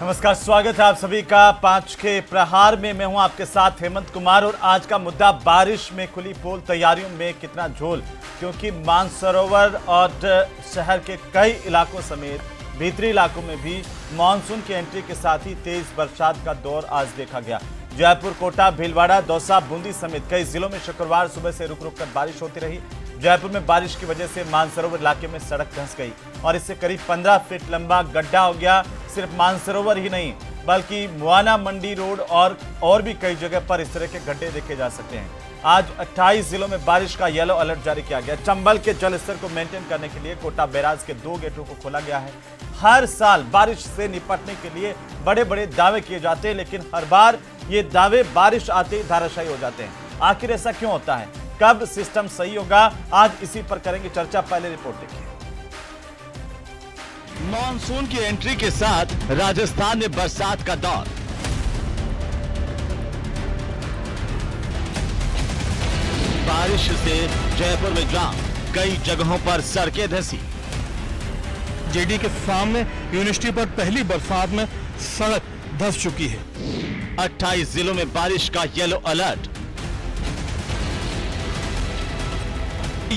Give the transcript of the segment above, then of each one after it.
नमस्कार, स्वागत है आप सभी का 5 के प्रहार में। मैं हूं आपके साथ हेमंत कुमार और आज का मुद्दा बारिश में खुली पोल तैयारियों में कितना झोल, क्योंकि मानसरोवर और शहर के कई इलाकों समेत भीतरी इलाकों में भी मानसून की एंट्री के साथ ही तेज बरसात का दौर आज देखा गया। जयपुर, कोटा, भीलवाड़ा, दौसा, बूंदी समेत कई जिलों में शुक्रवार सुबह से रुक रुक कर बारिश होती रही। जयपुर में बारिश की वजह से मानसरोवर इलाके में सड़क धंस गई और इससे करीब 15 फीट लंबा गड्ढा हो गया। सिर्फ मानसरोवर ही नहीं बल्कि मुआना मंडी रोड और भी कई जगह पर इस तरह के गड्ढे देखे जा सकते हैं। आज 28 जिलों में बारिश का येलो अलर्ट जारी किया गया। चंबल के जल स्तर को मेंटेन करने के लिए कोटा बैराज के 2 गेटों को खोला गया है। हर साल बारिश से निपटने के लिए बड़े बड़े दावे किए जाते हैं, लेकिन हर बार ये दावे बारिश आते ही धराशायी हो जाते हैं। आखिर ऐसा क्यों होता है? कब सिस्टम सही होगा? आज इसी पर करेंगे चर्चा। पहले रिपोर्ट देखिए। मॉनसून की एंट्री के साथ राजस्थान में बरसात का दौर। बारिश से जयपुर में जाम, कई जगहों पर सड़कें धंसी। जेडी के सामने यूनिवर्सिटी पर पहली बरसात में सड़क धंस चुकी है। 28 जिलों में बारिश का येलो अलर्ट।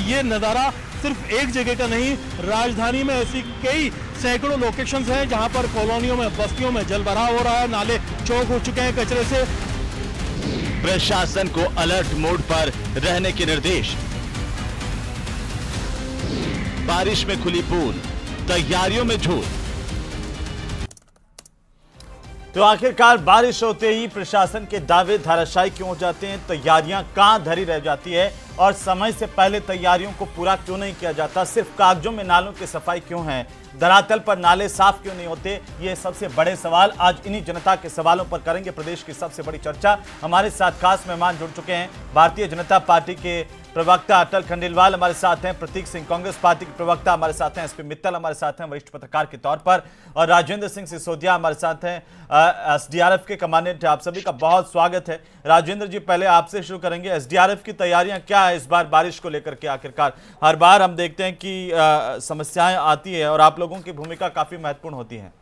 ये नजारा सिर्फ एक जगह का नहीं, राजधानी में ऐसी कई सैकड़ों लोकेशंस हैं जहां पर कॉलोनियों में, बस्तियों में जल भराव हो रहा है, नाले चौक हो चुके हैं कचरे से। प्रशासन को अलर्ट मोड पर रहने के निर्देश। बारिश में खुली पोल, तैयारियों में झोल। तो आखिरकार बारिश होते ही प्रशासन के दावे धराशायी क्यों हो जाते हैं? तैयारियां कहां धरी रह जाती है और समय से पहले तैयारियों को पूरा क्यों नहीं किया जाता? सिर्फ कागजों में नालों की सफाई क्यों है? धरातल पर नाले साफ क्यों नहीं होते? ये सबसे बड़े सवाल। आज इन्हीं जनता के सवालों पर करेंगे प्रदेश की सबसे बड़ी चर्चा। हमारे साथ खास मेहमान जुड़ चुके हैं। भारतीय जनता पार्टी के प्रवक्ता अटल खंडेलवाल हमारे साथ हैं, प्रतीक सिंह कांग्रेस पार्टी के प्रवक्ता हमारे साथ हैं, एसपी मित्तल हमारे साथ हैं वरिष्ठ पत्रकार के तौर पर, और राजेंद्र सिंह सिसोदिया हमारे साथ हैं, एसडीआरएफ के कमांडेंट। आप सभी का बहुत स्वागत है। राजेंद्र जी, पहले आपसे शुरू करेंगे। एसडीआरएफ की तैयारियां क्या है इस बार बारिश को लेकर के? आखिरकार हर बार हम देखते हैं कि समस्याएं आती है और आप लोगों की भूमिका काफी महत्वपूर्ण होती है।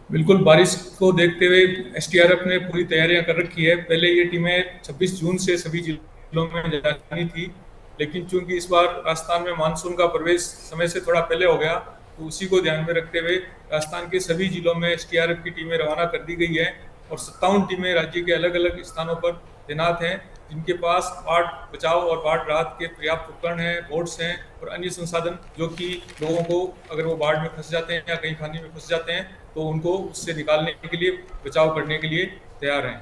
बिल्कुल, बारिश को देखते हुए एसडीआरएफ ने पूरी तैयारियां कर रखी है। पहले ये टीमें 26 जून से सभी जिलों में जानी थी, लेकिन चूंकि इस बार राजस्थान में मानसून का प्रवेश समय से थोड़ा पहले हो गया, तो उसी को ध्यान में रखते हुए राजस्थान के सभी जिलों में एसडीआरएफ की टीमें रवाना कर दी गई है और 57 टीमें राज्य के अलग अलग स्थानों पर तैनात हैं, जिनके पास बाढ़ बचाव और बाढ़ राहत के पर्याप्त उपकरण हैं, बोट्स हैं और अन्य संसाधन, जो कि लोगों को अगर वो बाढ़ में फंस जाते हैं या कहीं खानी में फंस जाते हैं तो उनको उससे निकालने के लिए, बचाव करने के लिए तैयार हैं।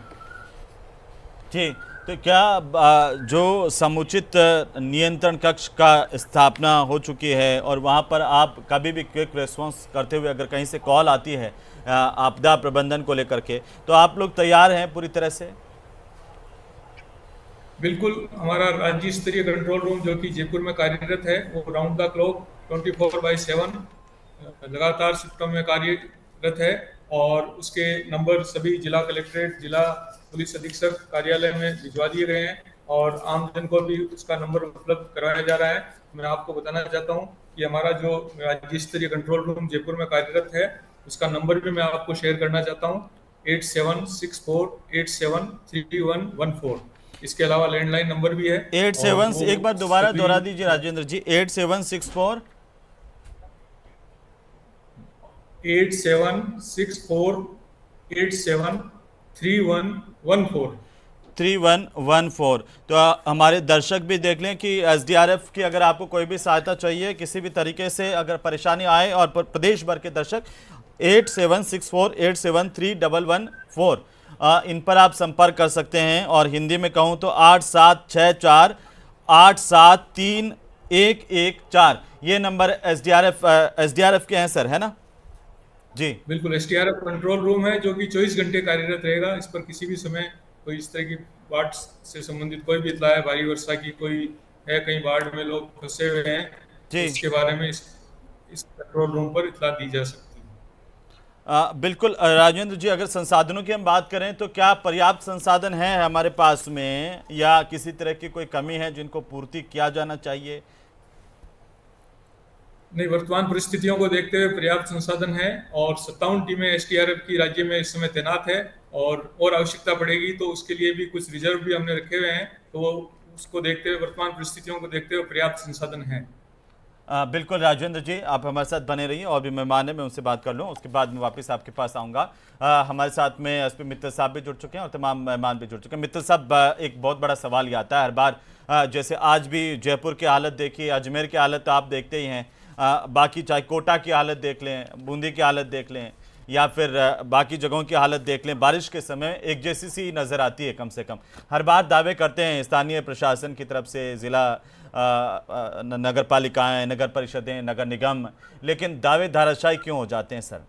जी, तो क्या जो समुचित नियंत्रण कक्ष का स्थापना हो चुकी है और वहां पर आप कभी भी क्विक रेस्पॉन्स करते हुए अगर कहीं से कॉल आती है आपदा प्रबंधन को लेकर के, तो आप लोग तैयार हैं पूरी तरह से? बिल्कुल, हमारा राज्य स्तरीय कंट्रोल रूम जो कि जयपुर में कार्यरत है, वो राउंड द क्लॉक 24/7 लगातार शिफ्टों में कार्यरत है और उसके नंबर सभी जिला कलेक्ट्रेट, जिला पुलिस अधीक्षक कार्यालय में भिजवा दिए गए हैं और आमजन को भी उसका नंबर उपलब्ध करवाया जा रहा है। मैं आपको बताना चाहता हूं कि हमारा जो राज्य स्तरीय कंट्रोल रूम जयपुर में कार्यरत है, उसका नंबर भी मैं आपको शेयर करना चाहता हूं, 8764873114। इसके अलावा लैंडलाइन नंबर भी है 87, एक बार दोबारा दोहरा दीजिए राजेंद्र जी। 8764 8764873114 3114। तो हमारे दर्शक भी देख लें कि एसडीआरएफ की अगर आपको कोई भी सहायता चाहिए किसी भी तरीके से, अगर परेशानी आए, और प्रदेश भर के दर्शक 8764873114 इन पर आप संपर्क कर सकते हैं। और हिंदी में कहूं तो 8764873114 ये नंबर एसडीआरएफ के हैं सर, है ना? जी बिल्कुल, एसडीआरएफ कंट्रोल रूम है जो कि 24 घंटे कार्यरत रहेगा। इस पर किसी भी समय कोई इस तरह की बाढ़ से संबंधित कोई भी इत्तला है, भारी वर्षा की, कोई है कहीं बाढ़ में लोग फंसे हुए हैं, तो इसके बारे में इस कंट्रोल रूम पर इत्तला दी जा सकती है। बिल्कुल राजेंद्र जी, अगर संसाधनों की हम बात करें तो क्या पर्याप्त संसाधन है हमारे पास में, या किसी तरह की कोई कमी है जिनको पूर्ति किया जाना चाहिए? नहीं, वर्तमान परिस्थितियों को देखते हुए पर्याप्त संसाधन है और 57 टीमें एसडीआरएफ की राज्य में इस समय तैनात है और आवश्यकता पड़ेगी तो उसके लिए भी कुछ रिजर्व भी हमने रखे हुए हैं। तो उसको देखते हुए, वर्तमान परिस्थितियों को देखते हुए पर्याप्त संसाधन है। बिल्कुल राजेंद्र जी, आप हमारे साथ बने रहिए और भी मेहमान है, मैं उनसे बात कर लूँ, उसके बाद मैं वापस आपके पास आऊँगा। हमारे साथ में एसपी मित्तल साहब भी जुड़ चुके हैं और तमाम मेहमान भी जुड़ चुके हैं। मित्तल साहब, एक बहुत बड़ा सवाल ये आता है हर बार, जैसे आज भी जयपुर की हालत देखिए, अजमेर की हालत तो आप देखते ही हैं, बाकी चाहे कोटा की हालत देख लें, बूंदी की हालत देख लें या फिर बाकी जगहों की हालत देख लें, बारिश के समय एक जैसी सी नज़र आती है। कम से कम हर बार दावे करते हैं स्थानीय प्रशासन की तरफ से, ज़िला नगर पालिकाएं, नगर परिषदें, नगर निगम, लेकिन दावे धाराशायी क्यों हो जाते हैं सर?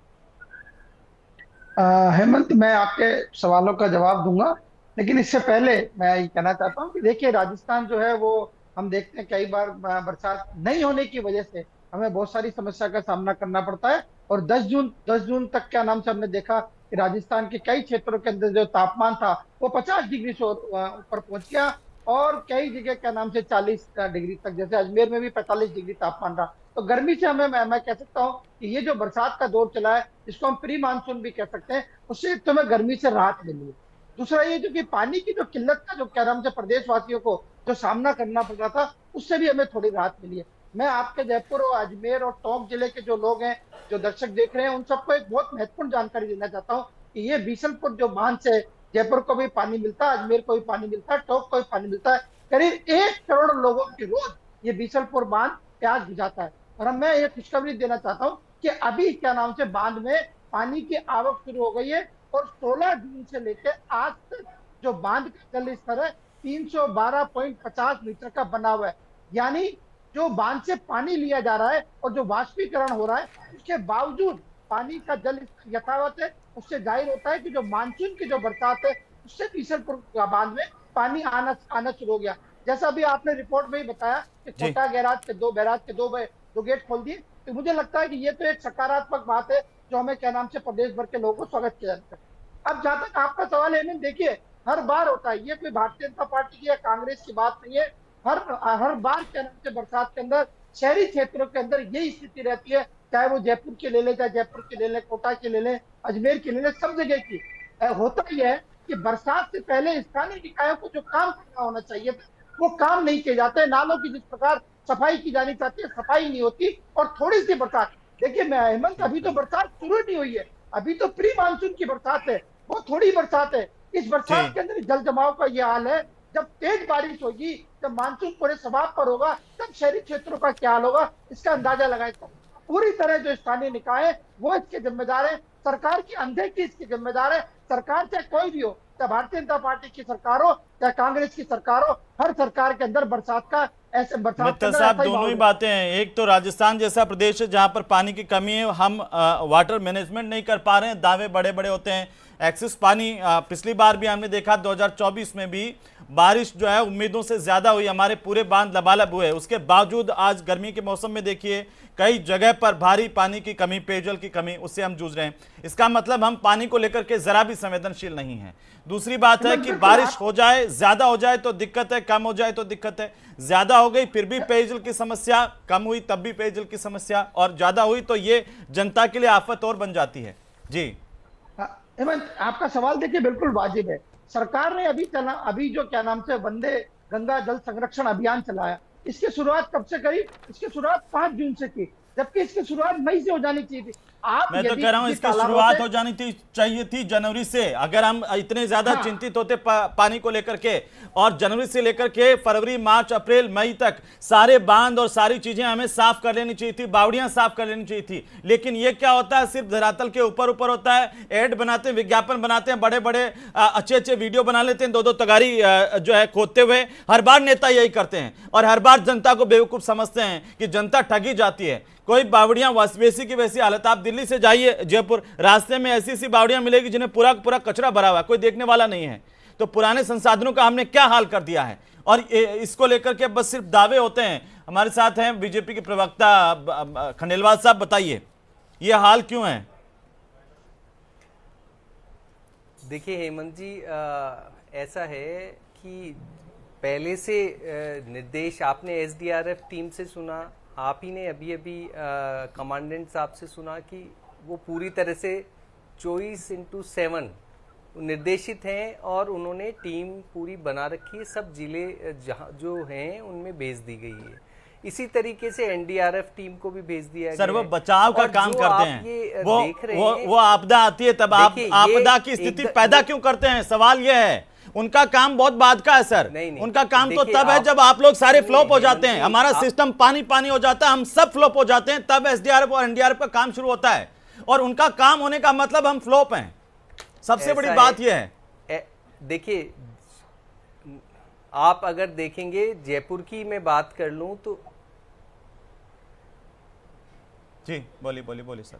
हेमंत, मैं आपके सवालों का जवाब दूंगा, लेकिन इससे पहले मैं ये कहना चाहता हूँ कि देखिए, राजस्थान जो है वो हम देखते हैं कई बार बरसात नहीं होने की वजह से हमें बहुत सारी समस्या का सामना करना पड़ता है। और 10 जून तक क्या नाम से हमने देखा कि राजस्थान के कई क्षेत्रों के अंदर जो तापमान था वो 50 डिग्री से ऊपर पहुंच गया और कई जगह क्या नाम से 40 डिग्री तक, जैसे अजमेर में भी 45 डिग्री तापमान रहा। तो गर्मी से मैं कह सकता हूँ कि ये जो बरसात का दौर चला है, जिसको हम प्री मानसून भी कह सकते हैं, उससे तो हमें गर्मी से राहत मिली है। दूसरा ये जो कि पानी की जो किल्लत का जो क्या नाम से प्रदेशवासियों को जो सामना करना पड़ रहा था, उससे भी हमें थोड़ी राहत मिली है। मैं आपके जयपुर और अजमेर और टोंक जिले के जो लोग हैं, जो दर्शक देख रहे हैं, उन सबको एक बहुत महत्वपूर्ण जानकारी देना चाहता हूँ कि ये बीसलपुर जो बांध से जयपुर को भी पानी मिलता है, अजमेर को भी पानी मिलता है, टोंक को भी पानी मिलता है। करीब 1 करोड़ लोगों की रोज ये बीसलपुर बांध प्यास बुझाता है। और मैं ये खुशखबरी देना चाहता हूँ कि अभी क्या नाम से बांध में पानी की आवक शुरू हो गई है और 16 जून से लेकर आज तक जो बांध का जल स्तर है 312.50 मीटर का बना हुआ है। यानी जो बांध से पानी लिया जा रहा है और जो वाष्पीकरण हो रहा है, उसके बावजूद पानी का जल यथावत है। उससे जाहिर होता है कि जो मानसून की जो बरसात है उससे बीसलपुर बांध में पानी आना शुरू हो गया। जैसा अभी आपने रिपोर्ट में ही बताया कि कोटा बैराज के दो गेट खोल दिए, तो मुझे लगता है कि ये तो एक सकारात्मक बात है जो हमें क्या नाम से प्रदेश भर के लोगों को स्वागत किया जाता है। अब जहां तक आपका सवाल है, देखिए हर बार होता है, ये कोई भारतीय जनता पार्टी की या कांग्रेस की बात नहीं है। हर बार क्या नाम से बरसात के अंदर शहरी क्षेत्रों के अंदर यही स्थिति रहती है, चाहे वो जयपुर के ले ले, चाहे जयपुर के ले ले, कोटा के ले ले, अजमेर के ले ले, सब जगह की होता ही है कि बरसात से पहले स्थानीय निकायों को जो काम करना होना चाहिए था वो काम नहीं किए जाते। नालों की जिस प्रकार सफाई की जानी चाहती है, सफाई नहीं होती। और थोड़ी सी बरसात, देखिए हेमंत, अभी तो बरसात शुरू नहीं हुई है, अभी तो प्री मानसून की बरसात है, वो थोड़ी बरसात है। इस बरसात के अंदर जल जमाव का ये हाल है। जब तेज बारिश होगी, जब मानसून पूरे समाप्त पर होगा, तब शहरी क्षेत्रों का क्या हाल होगा, इसका अंदाजा लगाए। पूरी तरह जो स्थानीय निकाय है वो इसके जिम्मेदार है, सरकार की अनदेखी इसकी जिम्मेदार है। सरकार चाहे कोई भी हो, चाहे भारतीय जनता पार्टी की सरकार हो, चाहे कांग्रेस की सरकार हो, हर सरकार के अंदर बरसात का मित्तल साहब, दोनों ही बातें हैं। एक तो राजस्थान जैसा प्रदेश है जहां पर पानी की कमी है, हम वाटर मैनेजमेंट नहीं कर पा रहे हैं, दावे बड़े बड़े होते हैं। एक्सेस पानी, पिछली बार भी हमने देखा 2024 में भी बारिश जो है उम्मीदों से ज्यादा हुई, हमारे पूरे बांध लबालब हुए। उसके बावजूद आज गर्मी के मौसम में देखिए कई जगह पर भारी पानी की कमी, पेयजल की कमी, उससे हम जूझ रहे हैं। इसका मतलब हम पानी को लेकर के जरा भी संवेदनशील नहीं है। दूसरी बात है कि बारिश हो जाए, ज्यादा हो जाए तो दिक्कत है, कम हो जाए तो दिक्कत है। ज्यादा हो गई फिर भी पेयजल की समस्या, कम हुई तब भी पेयजल की समस्या, और ज्यादा हुई तो ये जनता के लिए आफत और बन जाती है। जी हेमंत, आपका सवाल देखिए बिल्कुल वाजिब है। सरकार ने अभी जो क्या नाम से वंदे गंगा जल संरक्षण अभियान चलाया, इसकी शुरुआत कब से करी? इसकी शुरुआत 5 जून से की, जबकि इसकी शुरुआत मई से हो जानी चाहिए थी। मैं तो कह रहा हूं इसकी शुरुआत हो जानी चाहिए थी जनवरी से। अगर हम इतने ज्यादा चिंतित होते पानी को लेकर के, और जनवरी से लेकर के फरवरी, मार्च, अप्रैल, मई तक सारे बांध और सारी चीजें हमें साफ कर लेनी चाहिए थी, बावड़ियां साफ कर लेनी चाहिए थी। लेकिन ये क्या होता है, सिर्फ धरातल के ऊपर ऊपर होता है। ऐड बनाते हैं, विज्ञापन बनाते हैं, बड़े बड़े अच्छे अच्छे वीडियो बना लेते हैं, 2-2 तगारी जो है खोदते हुए। हर बार नेता यही करते हैं और हर बार जनता को बेवकूफ समझते हैं कि जनता ठगी जाती है। कोई बावड़ियां वैसी की वैसी हालत, आप दिल्ली से जाइए जयपुर, रास्ते में ऐसी ऐसी बावड़ियां मिलेगी जिन्हें पूरा पूरा कचरा भरा हुआ है, कोई देखने वाला नहीं है। तो पुराने संसाधनों का हमने क्या हाल कर दिया है, और इसको लेकर के बस सिर्फ दावे होते हैं। हमारे साथ हैं बीजेपी के प्रवक्ता खंडेलवाल साहब, बताइए ये हाल क्यों है? देखिए हेमंत जी, ऐसा है कि पहले से निर्देश आपने एसडीआरएफ टीम से सुना, आप ही ने अभी अभी कमांडेंट साहब से सुना कि वो पूरी तरह से 24/7 निर्देशित हैं और उन्होंने टीम पूरी बना रखी है, सब जिले जहाँ जो हैं उनमें भेज दी गई है। इसी तरीके से एनडीआरएफ टीम को भी भेज दिया गया सर। वो बचाव का काम करते हैं, वो आपदा आती है तब आप आपदा की स्थिति पैदा क्यों करते हैं? सवाल ये है, उनका काम बहुत बाद का है सर। नहीं, उनका काम तो तब है जब आप लोग सारे फ्लॉप हो जाते हैं, हमारा सिस्टम पानी पानी हो जाता है, हम सब फ्लॉप हो जाते हैं, तब एसडीआरएफ और एनडीआरएफ का काम शुरू होता है। और उनका काम होने का मतलब हम फ्लॉप हैं। सबसे बड़ी बात यह है, देखिए आप अगर देखेंगे, जयपुर की मैं बात कर लूं तो जी बोलिए सर।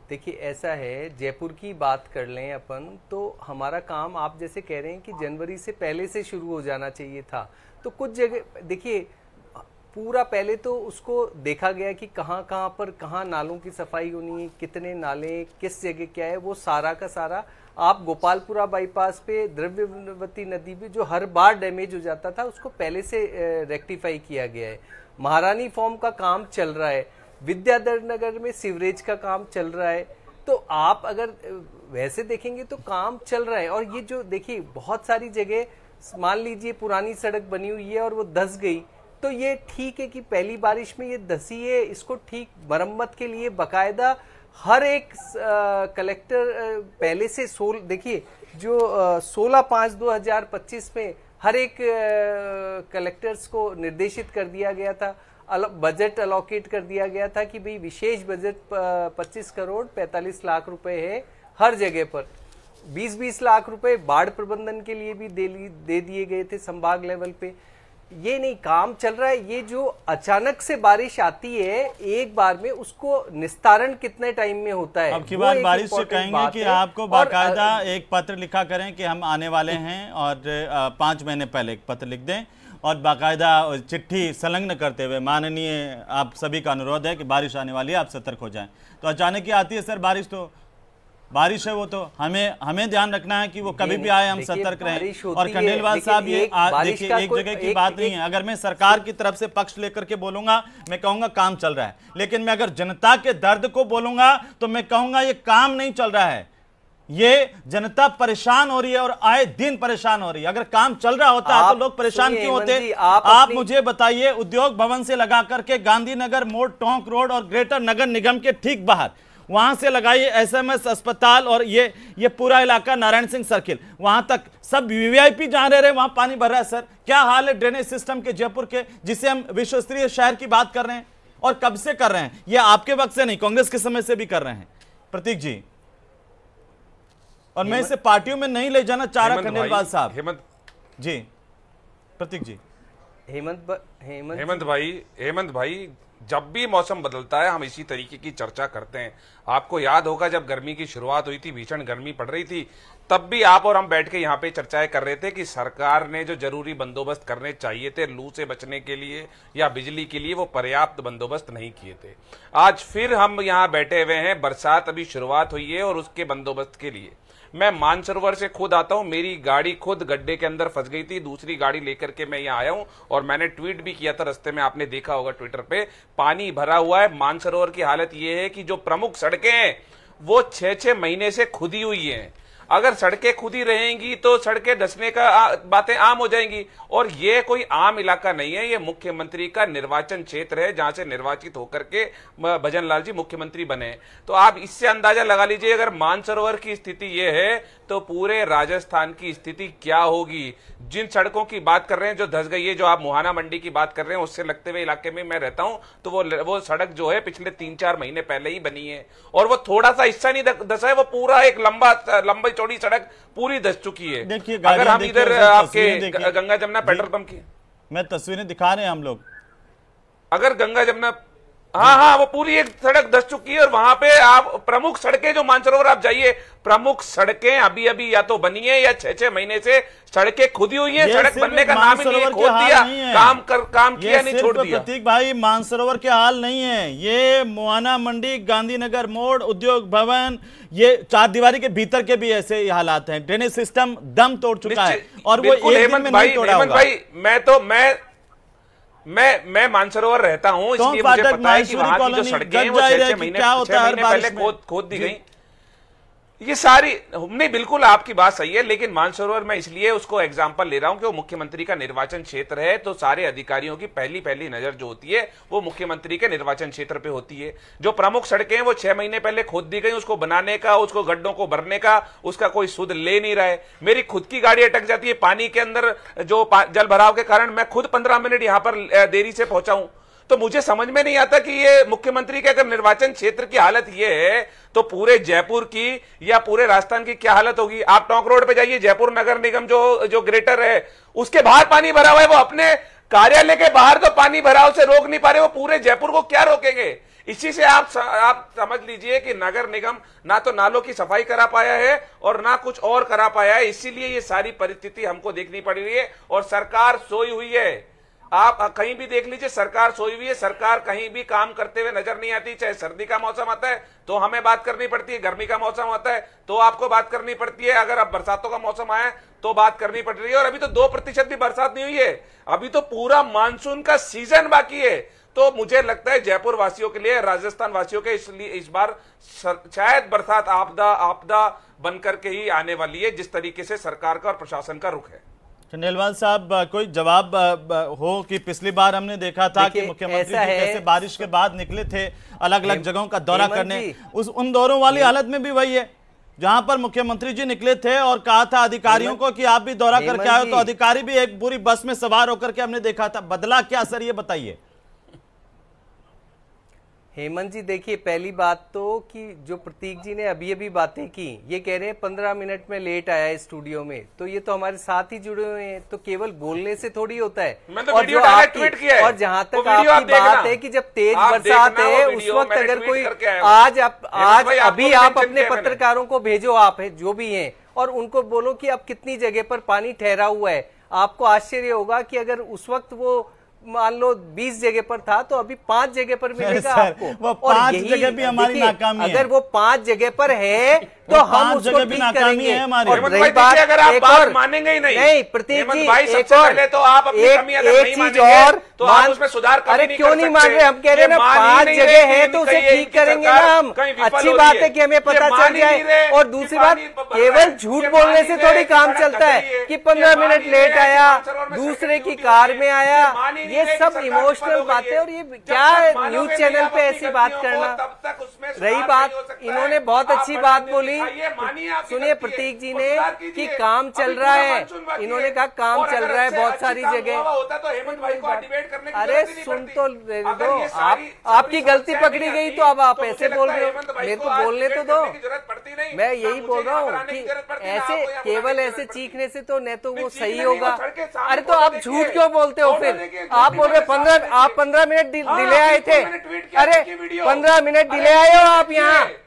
देखिए ऐसा है, जयपुर की बात कर लें अपन तो हमारा काम आप जैसे कह रहे हैं कि जनवरी से पहले से शुरू हो जाना चाहिए था। तो कुछ जगह देखिए पूरा पहले तो उसको देखा गया कि कहाँ पर कहाँ नालों की सफाई होनी है, कितने नाले किस जगह क्या है, वो सारा का सारा आप गोपालपुरा बाईपास पे द्रव्यवती नदी पे जो हर बार डैमेज हो जाता था उसको पहले से रेक्टिफाई किया गया है। महारानी फॉर्म का काम चल रहा है, विद्याधर नगर में सीवरेज का काम चल रहा है। तो आप अगर वैसे देखेंगे तो काम चल रहा है। और ये जो देखिए बहुत सारी जगह, मान लीजिए पुरानी सड़क बनी हुई है और वो धंस गई, तो ये ठीक है कि पहली बारिश में ये धंसी है, इसको ठीक मरम्मत के लिए बकायदा हर एक कलेक्टर पहले से देखिए जो 16/5/2025 में हर एक कलेक्टर्स को निर्देशित कर दिया गया था, बजट अलोकेट कर दिया गया था कि भाई विशेष बजट 25 करोड़ 45 लाख रुपए है हर जगह पर। 20-20 लाख रुपए बाढ़ प्रबंधन के लिए भी दे दिए गए थे संभाग लेवल पे। ये नहीं काम चल रहा है। ये जो अचानक से बारिश आती है एक बार में, उसको निस्तारण कितने टाइम में होता है? अब की बार बारिश से कहेंगे कि आपको बाकायदा एक पत्र लिखा करें कि हम आने वाले हैं और 5 महीने पहले एक पत्र लिख दें और बाकायदा चिट्ठी संलग्न करते हुए माननीय आप सभी का अनुरोध है कि बारिश आने वाली है, आप सतर्क हो जाएं। तो अचानक ही आती है सर बारिश, तो बारिश है वो तो हमें ध्यान रखना है कि वो कभी भी आए, हम सतर्क रहें। और खंडेलवाल साहब ये देखिए एक जगह की बात नहीं है। अगर मैं सरकार की तरफ से पक्ष लेकर के बोलूंगा, मैं कहूंगा काम चल रहा है, लेकिन मैं अगर जनता के दर्द को बोलूंगा तो मैं कहूंगा ये काम नहीं चल रहा है, ये जनता परेशान हो रही है और आए दिन परेशान हो रही है। अगर काम चल रहा होता है तो लोग परेशान क्यों होते? आप मुझे बताइए, उद्योग भवन से लगा करके गांधीनगर मोड़, टोंक रोड और ग्रेटर नगर निगम के ठीक बाहर, वहां से लगाइए एसएमएस अस्पताल और ये पूरा इलाका नारायण सिंह सर्किल, वहां तक सब वीवीआईपी जहां रह रहे हैं वहां पानी भर रहा है। सर क्या हाल है ड्रेनेज सिस्टम के जयपुर के, जिसे हम विश्व स्तरीय शहर की बात कर रहे हैं और कब से कर रहे हैं? ये आपके वक्त से नहीं, कांग्रेस के समय से भी कर रहे हैं प्रतीक जी। और मैं इसे पार्टियों में नहीं ले जाना चाह रहा खंडेलवाल साहब। हेमंत जी, प्रतीक जी। हेमंत भाई जब भी मौसम बदलता है हम इसी तरीके की चर्चा करते हैं। आपको याद होगा जब गर्मी की शुरुआत हुई थी, भीषण गर्मी पड़ रही थी, तब भी आप और हम बैठ के यहाँ पे चर्चाएं कर रहे थे कि सरकार ने जो जरूरी बंदोबस्त करने चाहिए थे लू से बचने के लिए या बिजली के लिए, वो पर्याप्त बंदोबस्त नहीं किए थे। आज फिर हम यहाँ बैठे हुए हैं, बरसात अभी शुरुआत हुई है और उसके बंदोबस्त के लिए। मैं मानसरोवर से खुद आता हूं, मेरी गाड़ी खुद गड्ढे के अंदर फंस गई थी, दूसरी गाड़ी लेकर के मैं यहाँ आया हूं और मैंने ट्वीट भी किया था रास्ते में, आपने देखा होगा ट्विटर पे। पानी भरा हुआ है। मानसरोवर की हालत ये है कि जो प्रमुख सड़कें हैं वो 6-6 महीने से खुदी हुई हैं। अगर सड़कें खुदी रहेंगी तो सड़कें धंसने का बातें आम हो जाएंगी। और ये कोई आम इलाका नहीं है, ये मुख्यमंत्री का निर्वाचन क्षेत्र है जहां से निर्वाचित होकर के भजन लाल जी मुख्यमंत्री बने। तो आप इससे अंदाजा लगा लीजिए अगर मानसरोवर की स्थिति ये है तो पूरे राजस्थान की स्थिति क्या होगी। जिन सड़कों की बात कर रहे हैं जो धंस गई है, जो आप मुहाना मंडी की बात कर रहे हैं, उससे लगते हुए इलाके में मैं रहता हूं, तो वो सड़क जो है पिछले 3-4 महीने पहले ही बनी है और वो थोड़ा सा हिस्सा नहीं धंसा है, वो पूरा एक लंबी चौड़ी सड़क पूरी धंस चुकी है। अगर हम इधर आपके गंगा जमुना पेट्रोल पंप की मैं तस्वीरें दिखा रहे हैं हम लोग, अगर गंगा जमुना हाँ वो पूरी एक सड़क धंस चुकी है। और वहां पे आप प्रमुख सड़कें जो मानसरोवर आप जाइए, प्रमुख सड़कें अभी या तो बनी है या 6-6 महीने से सड़कें खुदी हुई हैं। सड़क बनने का नाम ही नहीं, खोद दिया, काम किया नहीं, छोड़ दिया। प्रतीक भाई मानसरोवर के हाल नहीं है, ये मुहाना मंडी, गांधीनगर मोड़, उद्योग भवन, ये चार दीवारी के भीतर के भी ऐसे हालात हैं। ड्रेनेज सिस्टम दम तोड़ चुका है और वो एक दिन में नहीं तोड़ा होगा। मैं मानसरोवर रहता हूं, इसलिए मुझे पता है कि वहां की जो सड़कें हैं वो 6 महीने पहले खोद दी गई। ये सारी नहीं, बिल्कुल आपकी बात सही है, लेकिन मानसरोवर मैं इसलिए उसको एग्जांपल ले रहा हूं कि वो मुख्यमंत्री का निर्वाचन क्षेत्र है, तो सारे अधिकारियों की पहली नजर जो होती है वो मुख्यमंत्री के निर्वाचन क्षेत्र पे होती है। जो प्रमुख सड़कें हैं वो 6 महीने पहले खोद दी गई, उसको बनाने का, उसको गड्ढों को भरने का उसका कोई सुध ले नहीं रहा है। मेरी खुद की गाड़ी अटक जाती है पानी के अंदर, जो जल भराव के कारण मैं खुद 15 मिनट यहां पर देरी से पहुंचा हूं। तो मुझे समझ में नहीं आता कि ये मुख्यमंत्री के अगर निर्वाचन क्षेत्र की हालत ये है तो पूरे जयपुर की या पूरे राजस्थान की क्या हालत होगी। आप टोंक रोड पे जाइए, जयपुर नगर निगम जो ग्रेटर है उसके बाहर पानी भरा हुआ है, वो अपने कार्यालय के बाहर तो पानी भराव से रोक नहीं पा रहे, वो पूरे जयपुर को क्या रोकेंगे। इसी से आप समझ लीजिए कि नगर निगम ना तो नालों की सफाई करा पाया है और ना कुछ और करा पाया है, इसीलिए ये सारी परिस्थिति हमको देखनी पड़ रही है। और सरकार सोई हुई है, आप कहीं भी देख लीजिए सरकार सोई हुई है, सरकार कहीं भी काम करते हुए नजर नहीं आती। चाहे सर्दी का मौसम आता है तो हमें बात करनी पड़ती है, गर्मी का मौसम आता है तो आपको बात करनी पड़ती है, अगर अब बरसातों का मौसम आया तो बात करनी पड़ रही है। और अभी तो 2% भी बरसात नहीं हुई है, अभी तो पूरा मानसून का सीजन बाकी है। तो मुझे लगता है जयपुर वासियों के लिए, राजस्थान वासियों के इसलिए इस बार शायद बरसात आपदा बनकर के ही आने वाली है, जिस तरीके से सरकार का और प्रशासन का रुख है। खंडेलवाल साहब, कोई जवाब हो कि पिछली बार हमने देखा था कि मुख्यमंत्री जी कैसे बारिश के बाद निकले थे अलग अलग जगहों का दौरा करने, उन दौरों वाली हालत में भी वही है जहां पर मुख्यमंत्री जी निकले थे और कहा था अधिकारियों को कि आप भी दौरा करके आए, तो अधिकारी भी एक पूरी बस में सवार होकर के हमने देखा था। बदला क्या असर, ये बताइए। हेमंत जी देखिए, पहली बात तो कि जो प्रतीक जी ने अभी बातें की, ये कह रहे हैं 15 मिनट में लेट आया है स्टूडियो में, तो ये तो हमारे साथ ही जुड़े हुए हैं, तो केवल बोलने से थोड़ी होता है। और जो आपकी, और जहां तक आपकी बात है कि जब तेज बरसात है उस वक्त अगर कोई आज अभी आप अपने पत्रकारों को भेजो, आप जो भी हैं, और उनको बोलो कि अब कितनी जगह पर पानी ठहरा हुआ है, आपको आश्चर्य होगा कि अगर उस वक्त वो मान लो 20 जगह पर था तो अभी 5 जगह पर मिलेगा आपको। वो 5 जगह भी हमारी नाकामी है। अगर वो 5 जगह पर है तो हम उसको ठीक करेंगे। और रही बात, अगर आप बात मानेंगे ही नहीं प्रतीक जी, एक और तो आप अपनी कमी अगर नहीं मानेंगे तो आप उसमें सुधार अरे क्यों नहीं मान रहे, हम कह रहे हैं ना 5 जगह है तो उसे ठीक करेंगे ना हम। अच्छी बात है कि हमें पता चल जाए। और दूसरी बात, केवल झूठ बोलने से थोड़ी काम चलता है कि 15 मिनट लेट आया, दूसरे की कार में आया, ये सब इमोशनल बातें। और ये क्या न्यूज चैनल पे ऐसी बात करना। रही बात, इन्होंने बहुत अच्छी बात बोली, सुनिए प्रतीक जी ने कि काम चल रहा है, इन्होंने कहा काम चल रहा है बहुत सारी जगह। अरे सुन तो दो, आपकी गलती पकड़ी गई तो अब आप ऐसे बोल रहे हो, मेरे को बोलने तो दो। मैं यही बोल रहा हूँ कि ऐसे केवल ऐसे चीखने से तो न तो वो सही होगा। अरे तो आप झूठ क्यों बोलते हो फिर? आप बोल रहे 15 मिनट डिले आए थे। अरे 15 मिनट डिले आए हो आप,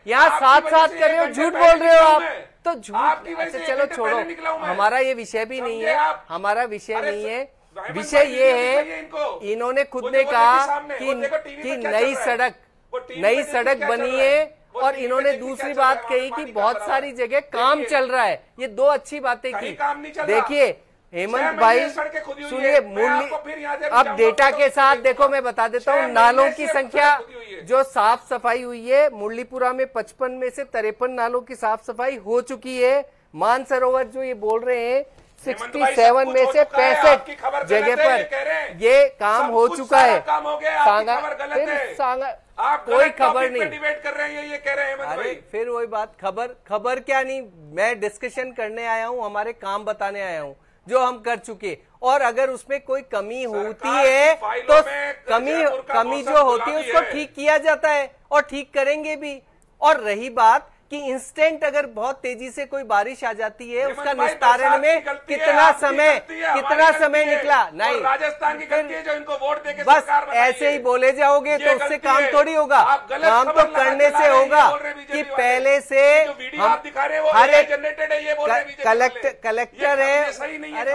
यहाँ साथ कर रहे हो, झूठ बोल रहे हो आप। तो झूठ, अच्छा चलो छोड़ो, हमारा ये विषय भी नहीं है, हमारा विषय नहीं है। विषय ये है, इन्होंने खुद ने कहा कि नई सड़क बनी है, और इन्होंने दूसरी बात कही कि बहुत सारी जगह काम चल रहा है। ये 2 अच्छी बातें की। देखिए हेमंत भाई सुनिए, अब डेटा के साथ देखो, मैं बता देता हूँ नालों की संख्या जो साफ सफाई हुई है। मुरलीपुरा में 55 में से 53 नालों की साफ सफाई हो चुकी है। मानसरोवर जो ये बोल रहे हैं 67 में से 65 जगह पर ये काम हो चुका है। कोई खबर नहीं, डिबेट कर रहे हैं ये कह रहे हैं। अरे फिर वही बात, खबर क्या नहीं, मैं डिस्कशन करने आया हूँ, हमारे काम बताने आया हूँ जो हम कर चुके। और अगर उसमें कोई कमी होती है तो कमी जो होती है उसको ठीक किया जाता है, और ठीक करेंगे भी। और रही बात कि इंस्टेंट अगर बहुत तेजी से कोई बारिश आ जाती है, उसका निस्तारण में कितना समय निकला, नहीं राजस्थान की गलती है जो इनको वोट देके बस ऐसे ही बोले जाओगे तो उससे काम थोड़ी होगा। काम तो करने से होगा कि पहले से हम हर एक कलेक्टर है, अरे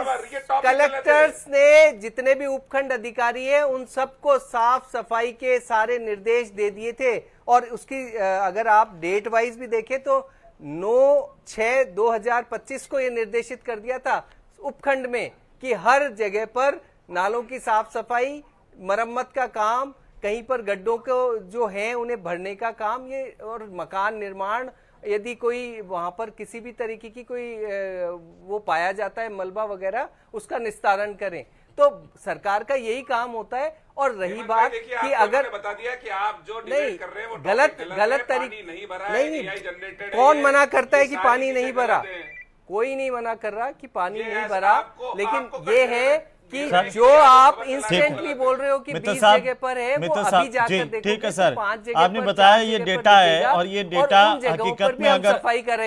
कलेक्टर्स ने जितने भी उपखंड अधिकारी है उन सबको साफ सफाई के सारे निर्देश दे दिए थे। और उसकी अगर आप डेट वाइज भी देखें तो 9/6/2025 को ये निर्देशित कर दिया था उपखंड में कि हर जगह पर नालों की साफ सफाई मरम्मत का काम, कहीं पर गड्ढों को जो है उन्हें भरने का काम, ये और मकान निर्माण, यदि कोई वहां पर किसी भी तरीके की कोई वो पाया जाता है मलबा वगैरह, उसका निस्तारण करें। तो सरकार का यही काम होता है। और रही बात कि अगर बता दिया कि आप जो नहीं कर रहे हैं वो गलत तरीके नहीं, कौन मना करता है कि पानी नहीं भरा? कोई नहीं मना कर रहा कि पानी नहीं भरा, लेकिन ये है कि जो आप इंस्टेंटली बोल रहे हो कि 20 जगह पर है, वो अभी जाकर देखो। ठीक है सर, आपने बताया ये डेटा है, और ये डेटा हकीकत में अगर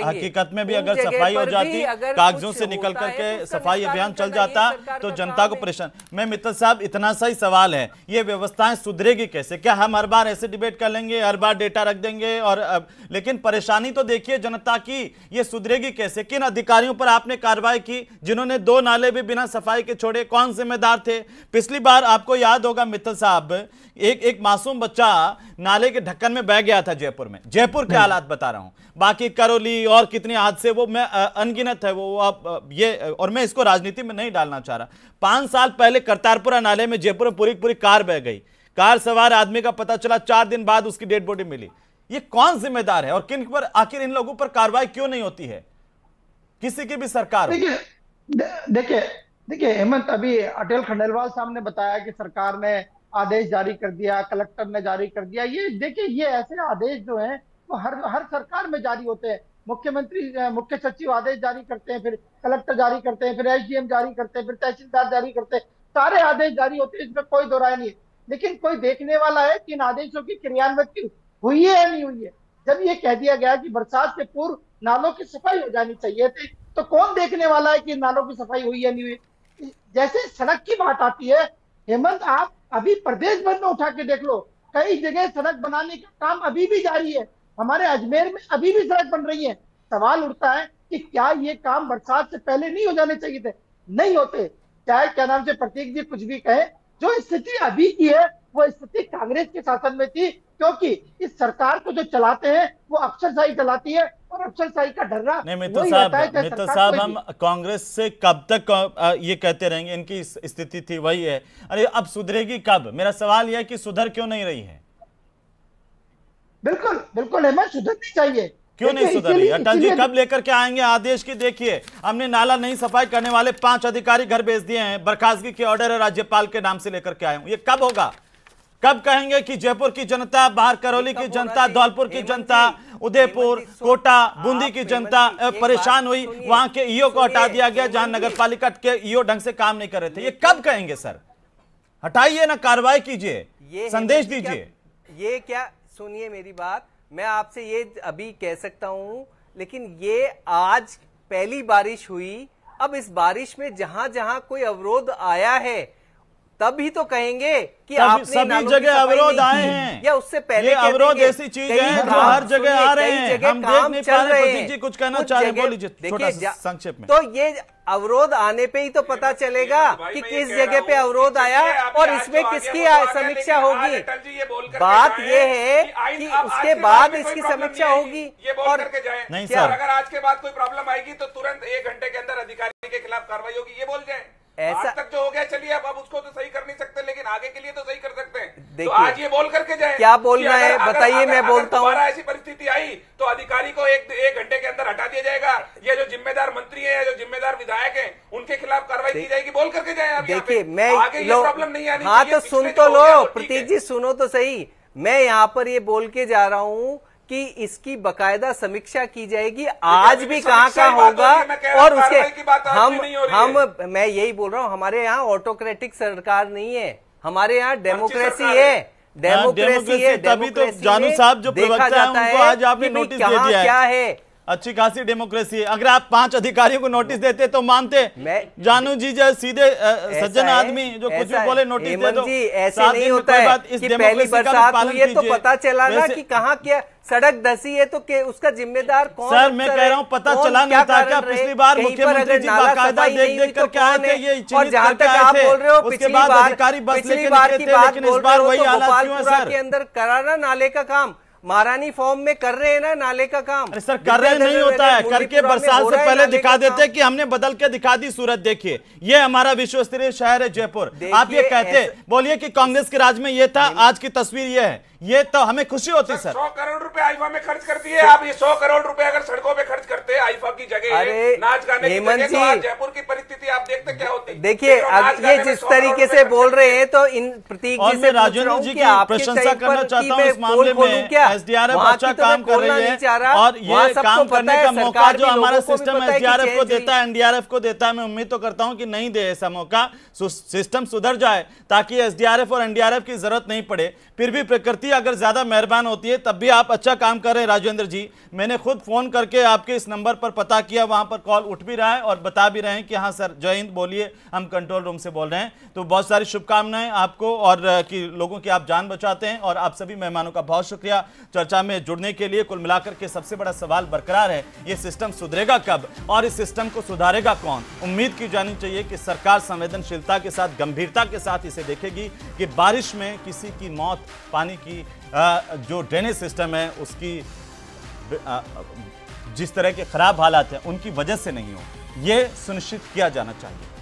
हकीकत में भी अगर सफाई हो जाती, कागजों से निकल करके सफाई अभियान चल जाता तो जनता को परेशान। मैं मित्तल साहब, इतना सही सवाल है, ये व्यवस्थाएं सुधरेगी कैसे? क्या हम हर बार ऐसे डिबेट कर लेंगे, हर बार डेटा रख देंगे और लेकिन परेशानी तो देखिए जनता की, ये सुधरेगी कैसे? किन अधिकारियों पर आपने कार्रवाई की जिन्होंने 2 नाले भी बिना सफाई के छोड़े? कौन जिम्मेदार थे? पिछली बार आपको याद होगा मित्तल साहब, एक मासूम बच्चा नाले के ढक्कन में बह गया था जयपुर में। जयपुर के हालात बता रहा हूं, बाकी करौली और कितने हादसे वो मैं अनगिनत है वो आप ये, और मैं इसको राजनीति में नहीं डालना चाह रहा। 5 साल पहले करतारपुरा नाले में जयपुर में पूरी कार बह गई, कार सवार आदमी का पता चला 4 दिन बाद उसकी डेड बॉडी मिली। ये कौन जिम्मेदार है और किन पर, आखिर इन लोगों पर कार्रवाई क्यों नहीं होती है? किसी की भी सरकार। देखिए हेमंत, अभी अटल खंडेलवाल साहब ने बताया कि सरकार ने आदेश जारी कर दिया, कलेक्टर ने जारी कर दिया। ये देखिए, ये ऐसे आदेश जो हैं वो हर सरकार में जारी होते हैं। मुख्यमंत्री, मुख्य सचिव आदेश जारी करते हैं, फिर कलेक्टर जारी करते हैं, फिर एसडीएम जारी करते हैं, फिर तहसीलदार जारी करते हैं, सारे आदेश जारी होते हैं, इसमें कोई दो राय नहीं है। लेकिन कोई देखने वाला है कि इन आदेशों की क्रियान्वित हुई है या नहीं हुई है? जब ये कह दिया गया कि बरसात से पूर्व नालों की सफाई हो जानी चाहिए थी, तो कौन देखने वाला है कि नालों की सफाई हुई या नहीं हुई? जैसे सड़क की बात आती है हेमंत, आप अभी प्रदेश भर में उठा के देख लो, कई जगह सड़क बनाने का काम अभी भी जारी है। हमारे अजमेर में अभी भी सड़क बन रही है। सवाल उठता है कि क्या ये काम बरसात से पहले नहीं हो जाने चाहिए थे? नहीं होते। चाहे क्या नाम से प्रतीक जी कुछ भी कहे, जो स्थिति अभी की है वो स्थिति कांग्रेस के शासन में थी, क्योंकि इस सरकार को जो चलाते हैं वो अफसरशाही चलाती है, और अफसरशाही का डर्रा नहीं। मित्तल साहब, हम कांग्रेस से कब तक ये कहते रहेंगे इनकी स्थिति थी वही है? अरे अब सुधरेगी कब? मेरा सवाल यह है कि सुधर क्यों नहीं रही है? बिल्कुल हेमंत, सुधरनी चाहिए। क्यों नहीं सुधर रही? अटल जी कब लेकर के आएंगे आदेश की? देखिए, हमने नाला नहीं सफाई करने वाले 5 अधिकारी घर भेज दिए हैं, बर्खास्तगी के ऑर्डर है राज्यपाल के नाम से लेकर के आए हूं। ये कब होगा? कब कहेंगे कि जयपुर की जनता, बाहर करौली की जनता, धौलपुर की जनता, उदयपुर, कोटा, बूंदी की जनता परेशान हुई, वहां के ईओ को हटा दिया गया जहां नगरपालिका के ईओ ढंग से काम नहीं कर रहे थे। ये कब कहेंगे सर? हटाइए ना, कार्रवाई कीजिए, संदेश दीजिए। ये क्या, सुनिए मेरी बात, मैं आपसे ये अभी कह सकता हूं, लेकिन ये आज पहली बारिश हुई। अब इस बारिश में जहां जहां कोई अवरोध आया है तभी तो कहेंगे कि आपने सभी जगह अवरोध आए हैं, या उससे पहले? ये अवरोध ऐसी चीज है जो हर जगह आ रहे हैं, हम देख नहीं पा रहे। प्रतीक जी कुछ कहना चाह रहे हैं, बोलिए छोटा संक्षेप में। तो ये अवरोध आने पे ही तो पता चलेगा कि किस जगह पे अवरोध आया और इसमें किसकी समीक्षा होगी। बात ये है कि उसके बाद इसकी समीक्षा होगी। और नहीं सर, अगर आज के बाद कोई प्रॉब्लम आएगी तो तुरंत 1 घंटे के अंदर अधिकारी के खिलाफ कार्रवाई होगी, ये बोल जाए। ऐसा तक जो हो गया, चलिए अब उसको तो सही कर नहीं सकते, लेकिन आगे के लिए तो सही कर सकते हैं। तो आज ये बोल करके जाए। क्या बोलना है बताइए, मैं बोलता हूँ। ऐसी परिस्थिति आई तो अधिकारी को 1 घंटे के अंदर हटा दिया जाएगा। ये जो जिम्मेदार मंत्री है, जो जिम्मेदार विधायक है, उनके खिलाफ कार्रवाई की जाएगी, बोल करके जाए। देखिए, मैं आगे ये प्रॉब्लम नहीं आनी। हाँ तो सुन तो लो प्रतीक जी, सुनो तो सही। मैं यहाँ पर ये बोल के जा रहा हूँ कि इसकी बकायदा समीक्षा की जाएगी। आज भी कहाँ होगा, और उसके मैं यही बोल रहा हूँ, हमारे यहाँ ऑटोक्रेटिक सरकार नहीं है, हमारे यहाँ डेमोक्रेसी है। डेमोक्रेसी है, तभी तो जानू साहब जो प्रवक्ता हैं उनको आज आपने नोटिस दे दिया है। क्या है, अच्छी खासी डेमोक्रेसी है। अगर आप 5 अधिकारियों को नोटिस देते तो मानते। जानू जी जो सीधे सज्जन आदमी जो कुछ भी बोले नोटिस दे दो। ऐसे नहीं होता है कि पहली बरसात हुई है तो पता चला ना कि कहाँ क्या सड़क धसी है, तो उसका जिम्मेदार कौन? सर मैं कह रहा हूँ पता चला नहीं था क्या? पिछली बार मुख्यमंत्री जी बाकायदा देख कर के आए थे, ये और जहाँ तक आप बोल रहे हो उसके बाद अधिकारी बस लेके निकले थे, लेकिन इस बार वही हालत क्यों है सर? के अंदर कराना नाले का काम महारानी फॉर्म में कर रहे हैं ना नाले का काम। अरे सर कर रहे नहीं होता है, करके बरसात से पहले दिखा देते हैं कि हमने बदल के दिखा दी सूरत, देखिए ये हमारा विश्व स्तरीय शहर है जयपुर। आप ये कहते बोलिए कि कांग्रेस के राज में ये था, आज की तस्वीर ये है, ये तो हमें खुशी होती सर। 100 करोड़ रुपए आईफा में खर्च कर दिए आप। ये 100 करोड़ रुपए अगर सड़कों पे खर्च करते आईफा की जगह, नाच गाने की जगह, तो आज जयपुर की परिस्थिति आप देखते क्या होती। देखिए ये जिस तरीके से बोल रहे हैं तो इन प्रतीक जी से राजेंद्र जी की प्रशंसा करना चाहता हूँ इस मामले में। एसडीआरएफ अच्छा काम कर रही है और ये काम करने का मौका जो हमारा सिस्टम एसडीआरएफ को देता है, एनडीआरएफ को देता है, मैं उम्मीद तो करता हूं कि नहीं दे ऐसा मौका, सिस्टम सुधर जाए ताकि एसडीआरएफ और एनडीआरएफ की जरूरत नहीं पड़े। फिर भी प्रकृति अगर ज्यादा मेहरबान होती है तब भी आप अच्छा काम कर रहे हैं राजेंद्र जी। मैंने खुद फोन करके आपके इस नंबर पर पता किया, वहां पर कॉल उठ भी रहा है और बता भी रहे हैं कि हाँ सर जय हिंद बोलिए, हम कंट्रोल रूम से बोल रहे हैं। तो बहुत सारी शुभकामनाएं आपको और कि लोगों की आप जान बचाते हैं, और आप सभी मेहमानों का बहुत शुक्रिया चर्चा में जुड़ने के लिए। कुल मिलाकर के सबसे बड़ा सवाल बरकरार है, ये सिस्टम सुधरेगा कब और इस सिस्टम को सुधारेगा कौन। उम्मीद की जानी चाहिए कि सरकार संवेदनशीलता के साथ, गंभीरता के साथ इसे देखेगी कि बारिश में किसी की मौत पानी की जो ड्रेनेज सिस्टम है उसकी जिस तरह के खराब हालात हैं उनकी वजह से नहीं हो, ये सुनिश्चित किया जाना चाहिए।